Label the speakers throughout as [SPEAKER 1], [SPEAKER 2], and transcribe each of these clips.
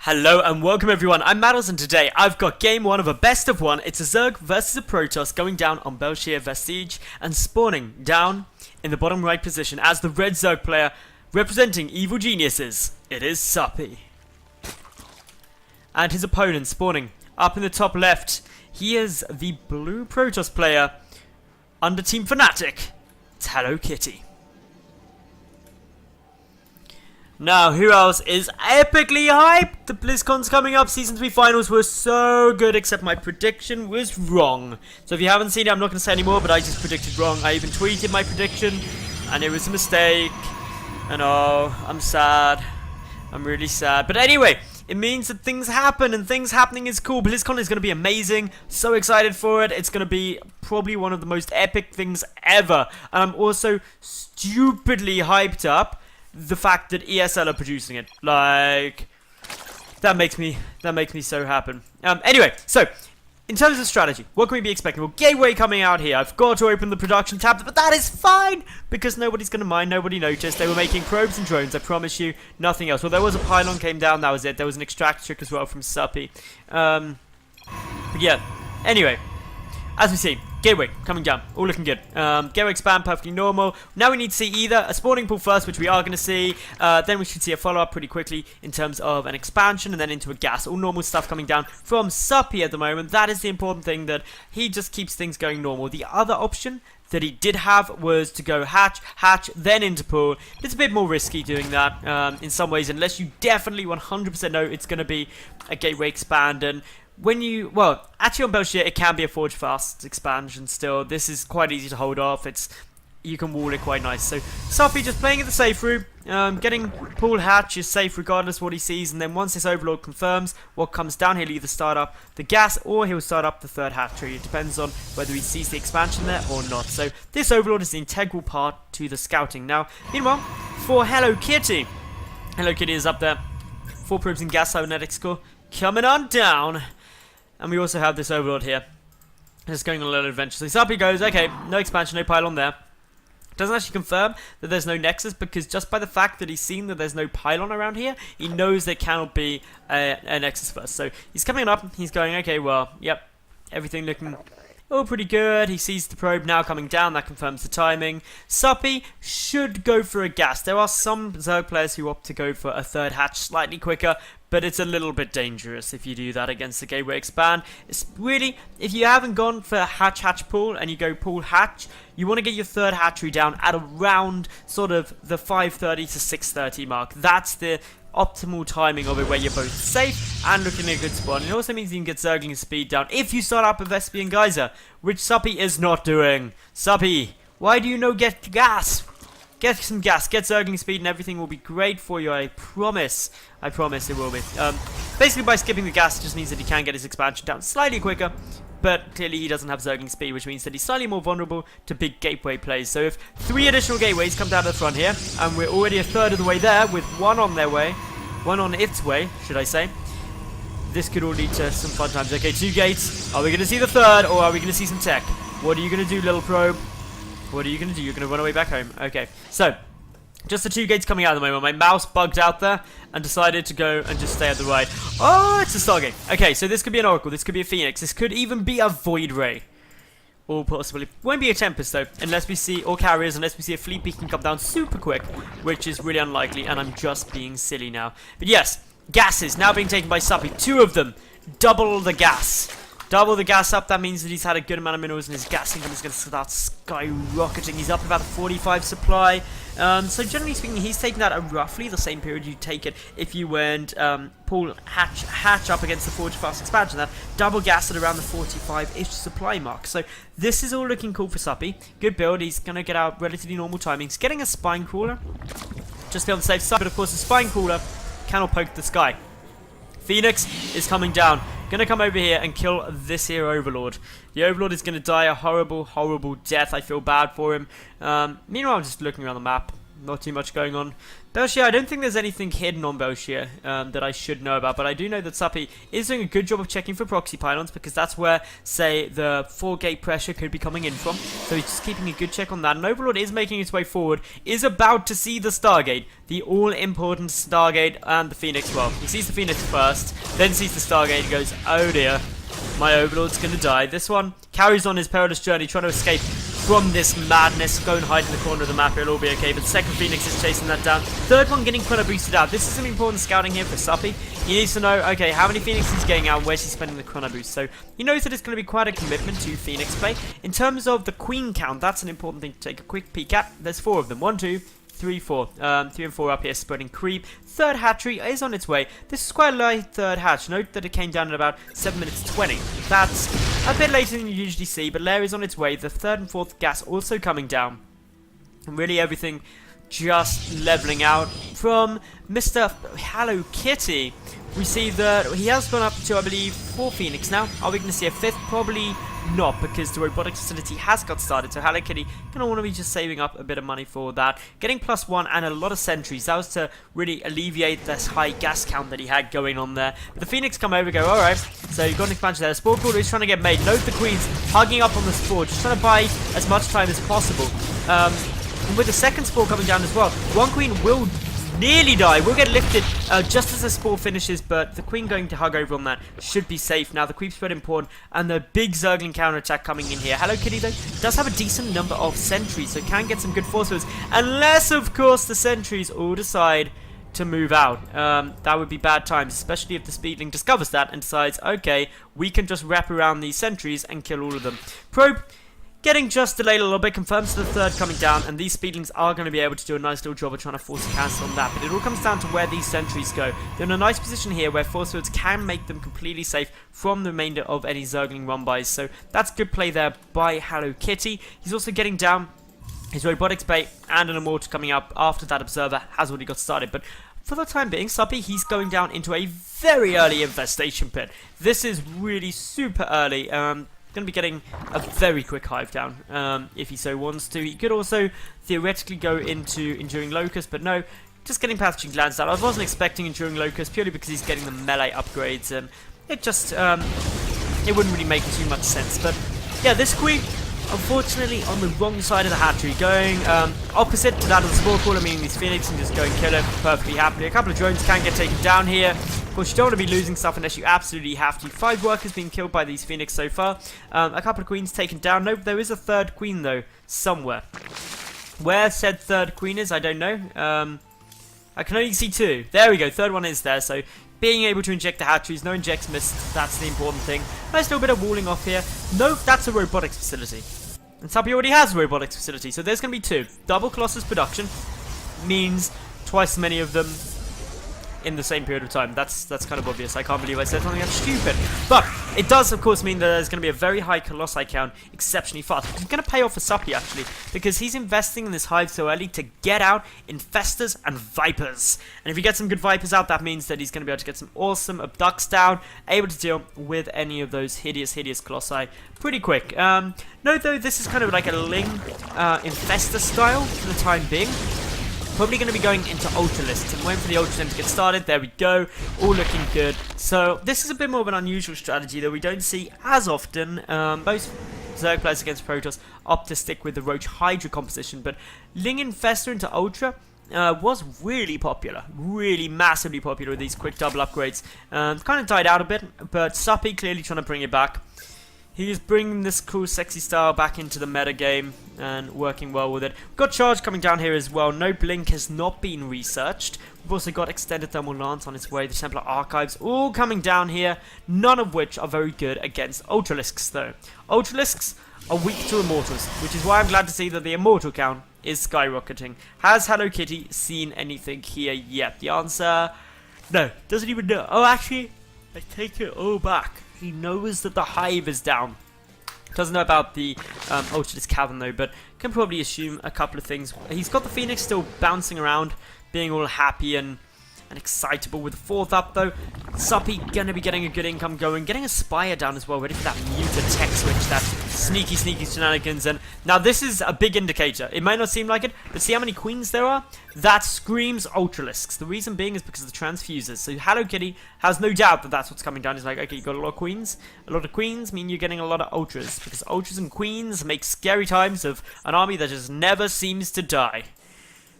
[SPEAKER 1] Hello and welcome everyone, I'm Madals and today I've got game 1 of a best of 1. It's a Zerg versus a Protoss going down on Belshir Vestige and spawning down in the bottom right position as the red Zerg player representing evil geniuses. It is Suppy. And his opponent spawning up in the top left. He is the blue Protoss player under Team Fnatic. It's HelloKitty. Now, who else is epically hyped? The BlizzCon's coming up. Season 3 finals were so good, except my prediction was wrong. So if you haven't seen it, I'm not going to say anymore, but I just predicted wrong. I even tweeted my prediction, and it was a mistake. And oh, I'm sad. I'm really sad. But anyway, it means that things happen, and things happening is cool. BlizzCon is going to be amazing. So excited for it. It's going to be probably one of the most epic things ever. And I'm also stupidly hyped up the fact that ESL are producing it. Like, that makes me so happy. Anyway, so in terms of strategy, what can we be expecting? Well, Gateway coming out here. I've got to open the production tab, but that is fine because nobody's going to mind. Nobody noticed. They were making probes and drones, I promise you. Nothing else. Well, there was a pylon came down. That was it. There was an extract trick as well from Suppy. But yeah. Anyway, as we see, Gateway coming down, all looking good. Gateway expand, perfectly normal. Now we need to see either a spawning pool first, which we are going to see. Then we should see a follow-up pretty quickly in terms of an expansion and then into a gas. All normal stuff coming down from Suppy at the moment. That is the important thing, that he just keeps things going normal. The other option that he did have was to go hatch, then into pool. It's a bit more risky doing that in some ways, unless you definitely 100% know it's going to be a Gateway expand. And when you, well, actually on Belshir, it can be a Forge Fast expansion still. This is quite easy to hold off. You can wall it quite nice. So, Suppy just playing it the safe route. Getting pool hatch is safe regardless of what he sees. And then once this Overlord confirms what comes down, he'll either start up the gas or he'll start up the third hatchery. It depends on whether he sees the expansion there or not. So, this Overlord is the integral part to the scouting. Now, meanwhile, for HelloKitty. HelloKitty is up there. 4 probes in gas cybernetic score coming on down. And we also have this Overlord here. Just going on a little adventure. So Suppy goes, okay, no expansion, no pylon there. Doesn't actually confirm that there's no Nexus, because just by the fact that he's seen that there's no pylon around here, he knows there cannot be a Nexus first. So he's coming up, he's going, okay, well, yep, everything looking pretty good. He sees the probe now coming down, that confirms the timing. Suppy should go for a gas. There are some Zerg players who opt to go for a third hatch slightly quicker, but it's a little bit dangerous if you do that against the Gateway expand. It's really, if you haven't gone for hatch pool and you go pool hatch, you want to get your third hatchery down at around sort of the 5:30 to 6:30 mark. That's the optimal timing of it, where you're both safe and looking at a good spot. And it also means you can get Zergling speed down if you start up a Vespian Geyser, which Suppy is not doing. Suppy, why do you no get gas? Get some gas, get Zergling speed, and everything will be great for you, I promise. I promise it will be. Basically, by skipping the gas, it just means that he can get his expansion down slightly quicker, but clearly he doesn't have Zergling speed, which means that he's slightly more vulnerable to big Gateway plays. So if 3 additional Gateways come down to the front here, and we're already a third of the way there, with 1 on their way, 1 on its way, should I say, this could all lead to some fun times. Okay, 2 gates. Are we going to see the third, or are we going to see some tech? What are you going to do, little probe? What are you going to do? You're going to run away back home. Okay, so just the 2 gates coming out at the moment. My mouse bugged out there and decided to go and just stay at the right. Oh, it's a Stargate. Okay, so this could be an Oracle. This could be a Phoenix. This could even be a Void Ray. Or possibly. Won't be a Tempest, though, unless we see, or Carriers, unless we see a Fleet Beacon come down super quick, which is really unlikely, and I'm just being silly now. But yes, gases now being taken by Suppy. 2 of them. Double the gas. Double the gas up, that means that he's had a good amount of minerals and his gas income is going to start skyrocketing. He's up about 45 supply. So generally speaking, he's taking that at roughly the same period you'd take it if you went pull hatch up against the Forge Fast expansion. That double gas at around the 45-ish supply mark. So this is all looking cool for Suppy. Good build. He's going to get out relatively normal timings. Getting a Spine Crawler just to be on the safe side. But of course, the Spine Crawler cannot poke the sky. Phoenix is coming down. Gonna come over here and kill this here Overlord. The Overlord is gonna die a horrible, horrible death. I feel bad for him. Meanwhile, I'm just looking around the map. Not too much going on. Belshire, I don't think there's anything hidden on Belshire that I should know about, but I do know that Suppy is doing a good job of checking for proxy pylons, because that's where, say, the 4-gate pressure could be coming in from. So he's just keeping a good check on that. And Overlord is making its way forward, is about to see the Stargate, the all-important Stargate, and the Phoenix. Well, he sees the Phoenix first, then sees the Stargate and goes, oh dear, my Overlord's gonna die. This one carries on his perilous journey, trying to escape from this madness. Go and hide in the corner of the map, it'll all be okay. But the second Phoenix is chasing that down. Third one getting chrono boosted out. This is some important scouting here for Suppy. He needs to know, okay, how many Phoenixes he's getting out and where's he spending the chrono boost. So he knows that it's going to be quite a commitment to Phoenix play. In terms of the queen count, that's an important thing to take a quick peek at. There's 4 of them. 1, 2, 3, 4. 3 and 4 up here spreading creep. Third hatchery is on its way. This is quite a light third hatch. Note that it came down at about 7 minutes 20. That's a bit later than you usually see, but Lair is on its way. The third and fourth gas also coming down. And really everything just leveling out. From Mr. HelloKitty, we see that he has gone up to, I believe, 4 Phoenix now. Are we going to see a 5th? Probably not, because the robotics facility has got started. So HelloKitty going to want to be just saving up a bit of money for that. Getting +1 and a lot of sentries. That was to really alleviate this high gas count that he had going on there. But the Phoenix come over, go, alright. So you've got an expansion there. The Spore Crawler is trying to get made. Note the Queen's hugging up on the Spore, just trying to buy as much time as possible. And with the second Spore coming down as well, one Queen will nearly die, will get lifted just as the Spore finishes, but the Queen going to hug over on that should be safe. Now the creep spread important, and the big Zergling counterattack coming in here. HelloKitty though does have a decent number of sentries, so can get some good force fields, unless of course the sentries all decide to move out. That would be bad times, especially if the Speedling discovers that and decides, okay, we can just wrap around these sentries and kill all of them. Probe getting just delayed a little bit, confirms the third coming down, and these Speedlings are going to be able to do a nice little job of trying to force a cancel on that. But it all comes down to where these sentries go. They're in a nice position here where force fields can make them completely safe from the remainder of any Zergling run-bys. So that's good play there by HelloKitty. He's also getting down his robotics bait and an immortal coming up after that observer has already got started. But for the time being, Suppy, he's going down into a very early infestation pit. This is really super early. Going to be getting a very quick hive down if he so wants to. He could also theoretically go into Enduring Locust, but no, just getting Pathogen Glands down. I wasn't expecting Enduring Locust purely because he's getting the melee upgrades, and it just it wouldn't really make too much sense. But yeah, this Queen unfortunately on the wrong side of the hatchery, going opposite to that of the Spore Crawler, meaning these Phoenix can just go and kill it perfectly happily. A couple of drones can get taken down here. Of course, you don't want to be losing stuff unless you absolutely have to. 5 workers being killed by these Phoenix so far. A couple of Queens taken down. Nope, there is a third Queen though, somewhere. Where said third Queen is, I don't know. I can only see 2. There we go, third one is there, so being able to inject the hatcheries, no injects missed, that's the important thing. Nice little bit of walling off here. Nope, that's a robotics facility. And Suppy already has a robotics facility, so there's going to be 2. Double Colossus production means twice as many of them in the same period of time. That's kind of obvious. I can't believe I said something that stupid. But it does, of course, mean that there's going to be a very high Colossi count exceptionally fast. It's going to pay off for Suppy, actually, because he's investing in this hive so early to get out Infestors and Vipers. And if he gets some good Vipers out, that means that he's going to be able to get some awesome Abducts down, able to deal with any of those hideous Colossi pretty quick. Note, though, this is kind of like a Ling Infestor style for the time being. Probably going to be going into Ultralists and waiting for the Ultralim to get started. There we go, all looking good. So this is a bit more of an unusual strategy that we don't see as often. Most Zerg players against Protoss opt to stick with the Roach Hydra composition, but Ling Infestor into Ultra was really popular, really massively popular with these quick double upgrades. Kind of died out a bit, but Suppy clearly trying to bring it back. He's bringing this cool, sexy style back into the meta game and working well with it. We've got Charge coming down here as well. No Blink has not been researched. We've also got Extended Thermal Lance on its way. The Templar Archives all coming down here. None of which are very good against Ultralisks, though. Ultralisks are weak to Immortals, which is why I'm glad to see that the Immortal count is skyrocketing. Has HelloKitty seen anything here yet? The answer, no. Doesn't even know. Oh, actually, I take it all back. He knows that the hive is down. Doesn't know about the Ultralisk Cavern though, but can probably assume a couple of things. He's got the Phoenix still bouncing around, being all happy and and excitable with the 4th up, though. Suppy gonna be getting a good income going, getting a Spire down as well, ready for that muted tech switch, that sneaky shenanigans. And now this is a big indicator. It might not seem like it, but see how many queens there are? That screams Ultralisks. The reason being is because of the transfusers. So HelloKitty has no doubt that that's what's coming down. He's like, okay, you got a lot of queens. A lot of queens mean you're getting a lot of ultras, because ultras and queens make scary times of an army that just never seems to die.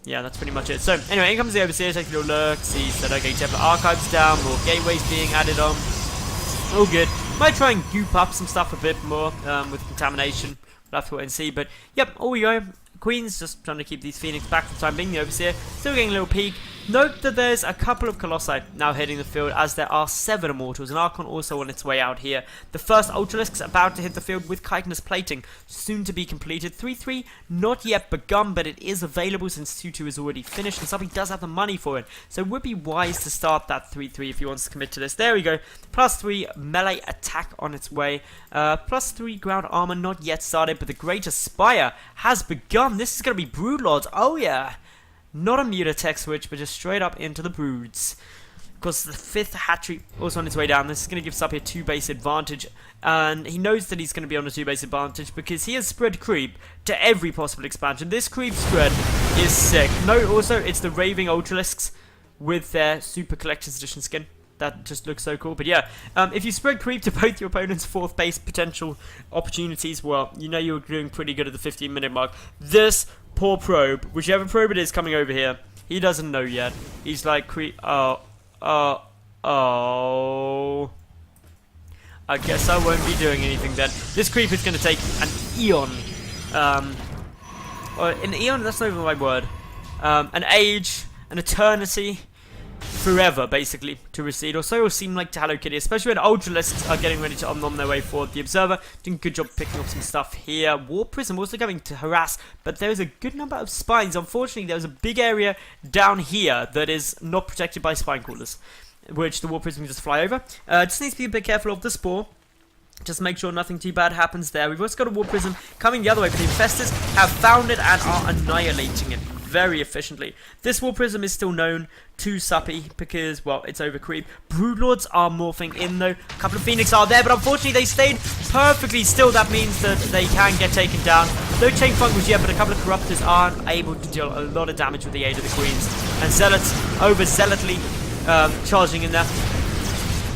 [SPEAKER 1] Yeah, that's pretty much it. So, anyway, in comes the Overseer, take a little look, see, said, okay, Templar Archives down, more gateways being added on. All good. Might try and goop up some stuff a bit more with contamination. We'll have to wait and see, but, yep, all we go. Queens just trying to keep these Phoenix back for the time being. The Overseer still getting a little peek. Note that there's a couple of Colossi now heading the field, as there are 7 Immortals, and Archon also on its way out here. The first Ultralisk's about to hit the field with chitinous plating, soon to be completed. 3-3 not yet begun, but it is available since 2-2 is already finished, and Suppy does have the money for it. So it would be wise to start that 3-3 if he wants to commit to this. There we go. +3 melee attack on its way. +3 ground armor not yet started, but the Greater Spire has begun. This is going to be Broodlords. Oh yeah. Not a muted tech switch, but just straight up into the broods. Of course, the 5th hatchery also on its way down. This is going to give Suppy a 2-base advantage, and he knows that he's going to be on a 2-base advantage because he has spread creep to every possible expansion. This creep spread is sick. Note also, it's the Raving Ultralisks with their Super Collector's Edition skin. That just looks so cool. But yeah, if you spread creep to both your opponent's 4th base potential opportunities, well, you know you're doing pretty good at the 15-minute mark. This poor probe, whichever probe it is coming over here, he doesn't know yet. He's like, oh. I guess I won't be doing anything then. This creep is going to take an eon. Or an eon, that's not even the right word. An age, an eternity. Forever, basically, to recede, or so it will seem like to HelloKitty, especially when Ultralisks are getting ready to on their way forward. The Observer doing a good job picking up some stuff here. War Prism also going to harass, but there's a good number of spines. Unfortunately, there's a big area down here that is not protected by spine crawlers, which the War Prism can just fly over. Just needs to be a bit careful of the Spore. Just make sure nothing too bad happens there. We've also got a War Prism coming the other way, but the Infestors have found it and are annihilating it very efficiently. This War Prism is still known to Suppy because, well, it's over creep. Broodlords are morphing in though. A couple of Phoenix are there, but unfortunately they stayed perfectly still. That means that they can get taken down. No Chain Funkles yet, but a couple of Corruptors aren't able to deal a lot of damage with the aid of the Queens. And Zealots overzealotly charging in there.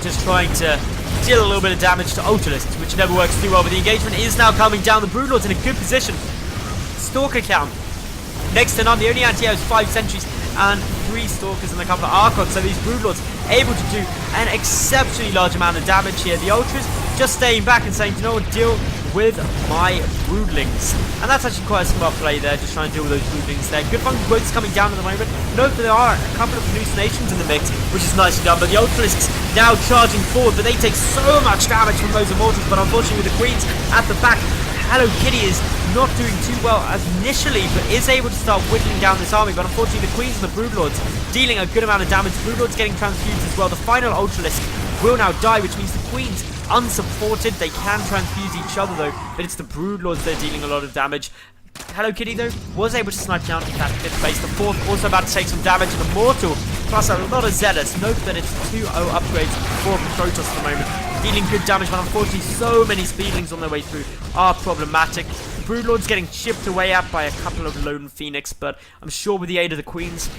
[SPEAKER 1] Just trying to deal a little bit of damage to Ultralisks, which never works too well, but the engagement is now coming down. The Broodlords in a good position. Stalker count next to none. The only anti-air is 5 sentries and 3 stalkers and a couple of Archons, so these Broodlords able to do an exceptionally large amount of damage here. The Ultras just staying back and saying, you know what, deal with my Broodlings. And that's actually quite a smart play there, just trying to deal with those Broodlings there. Good fun growth is coming down at the moment. Note that there are a couple of hallucinations in the mix, which is nicely done, but the Ultralisks now charging forward, but they take so much damage from those Immortals, but unfortunately with the Queens at the back, HelloKitty is not doing too well as initially, but is able to start whittling down this army. But unfortunately, the Queens and the Broodlords dealing a good amount of damage. Broodlords getting transfused as well. The final Ultralisk will now die, which means the Queens unsupported. They can transfuse each other though, but it's the Broodlords that are dealing a lot of damage. HelloKitty though was able to snipe down that 5th base. The 4th also about to take some damage. An Immortal plus a lot of Zealots. Note that it's 2-0 upgrades for Protoss at the moment. Dealing good damage, but unfortunately so many Speedlings on their way through are problematic. The Broodlords getting chipped away at by a couple of lone Phoenix, but I'm sure with the aid of the Queens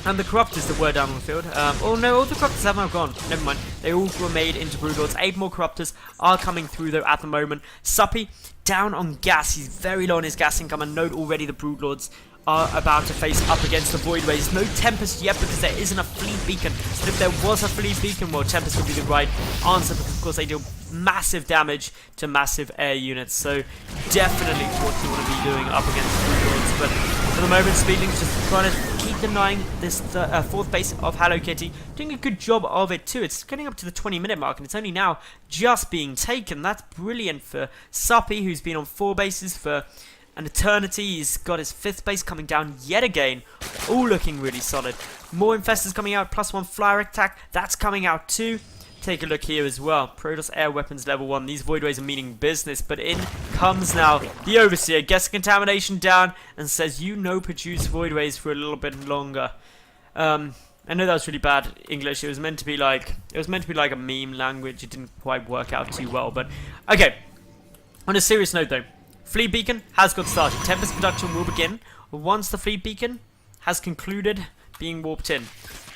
[SPEAKER 1] and the Corruptors that were down on the field. Oh no, all the Corruptors have now gone. Never mind. They all were made into Broodlords. 8 more Corruptors are coming through though at the moment. Suppy down on gas. He's very low on his gas income, and note already the Broodlords are about to face up against the Voidways. No Tempest yet because there isn't a Fleet Beacon. But if there was a Fleet Beacon, well, Tempest would be the right answer because, of course, they deal massive damage to massive air units. So, definitely what you want to be doing up against the Broodlords. But for the moment, Speedling's just trying to keep denying this 4th base of HelloKitty. Doing a good job of it, too. It's getting up to the 20-minute mark, and it's only now just being taken. That's brilliant for Suppy, who's been on 4 bases for an eternity. He's got his 5th base coming down yet again. All looking really solid. More Infestors coming out. +1 flyer attack. That's coming out too. Take a look here as well. Protoss air weapons level 1. These Voidways are meaning business. But in comes now the Overseer. Gets contamination down and says, you know, produce Voidways for a little bit longer. I know that was really bad English. It was meant to be like a meme language. It didn't quite work out too well, but okay. On a serious note though, Fleet Beacon has got started. Tempest production will begin once the Fleet Beacon has concluded being warped in.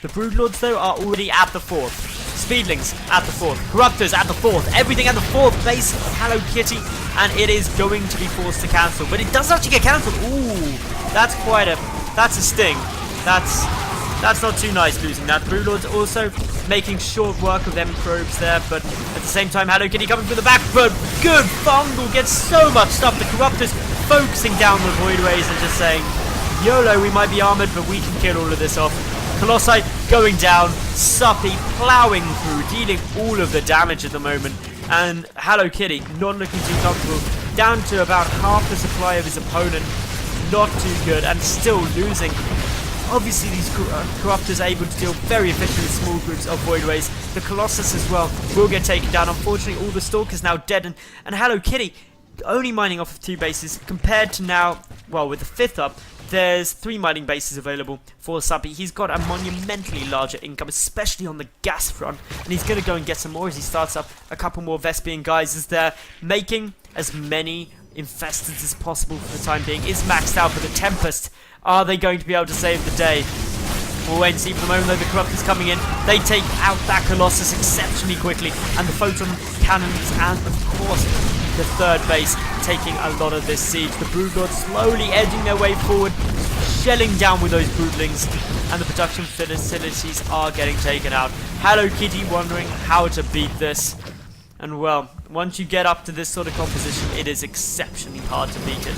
[SPEAKER 1] The Broodlords though are already at the 4th. Speedlings at the 4th. Corruptors at the 4th. Everything at the 4th base of HelloKitty, and it is going to be forced to cancel. But it does actually get cancelled. Ooh, that's a sting. That's not too nice losing that. Broodlords also making short work of them probes there, but at the same time HelloKitty coming from the back, but good fumble, gets so much stuff. The Corruptors focusing down the Void Rays and just saying, YOLO, we might be armoured, but we can kill all of this off. Colossi going down, Suppy plowing through, dealing all of the damage at the moment, and HelloKitty not looking too comfortable, down to about half the supply of his opponent, not too good, and still losing. Obviously these Corruptors are able to deal very efficiently with small groups of Void Rays. The Colossus as well will get taken down. Unfortunately all the Stalkers now dead, and HelloKitty only mining off of 2 bases compared to now, well, with the 5th up, there's 3 mining bases available for Suppy. He's got a monumentally larger income, especially on the gas front, and he's going to go and get some more as he starts up a couple more Vespian guys as they're making as many infestants as possible for the time being. Is maxed out, but the Tempest, are they going to be able to save the day? We'll wait and see. For the moment though, the Corruptors coming in, they take out that Colossus exceptionally quickly, and the Photon Cannons, and of course the 3rd base taking a lot of this siege. The Broodlords slowly edging their way forward, shelling down with those Broodlings, and the production facilities are getting taken out. HelloKitty wondering how to beat this, and well, once you get up to this sort of composition, it is exceptionally hard to beat it.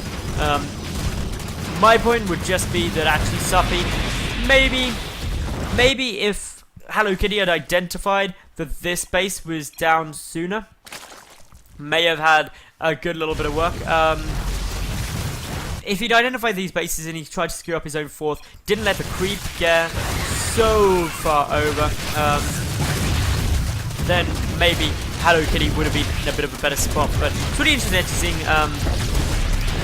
[SPEAKER 1] My point would just be that actually Suppy, maybe if HelloKitty had identified that this base was down sooner, may have had a good little bit of work. If he'd identified these bases and he tried to screw up his own 4th, didn't let the creep get so far over, then maybe HelloKitty would have been in a bit of a better spot. But it's really interesting seeing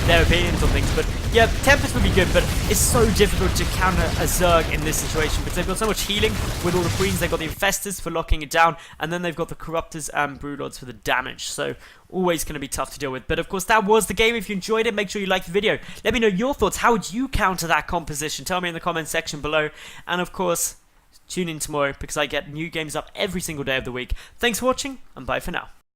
[SPEAKER 1] their opinions on things. But yeah, Tempest would be good, but it's so difficult to counter a Zerg in this situation because they've got so much healing with all the Queens. They've got the Infestors for locking it down, and then they've got the Corruptors and Broodlords for the damage. So always going to be tough to deal with. But of course, that was the game. If you enjoyed it, make sure you like the video. Let me know your thoughts. How would you counter that composition? Tell me in the comment section below. And of course, tune in tomorrow because I get new games up every single day of the week. Thanks for watching, and bye for now.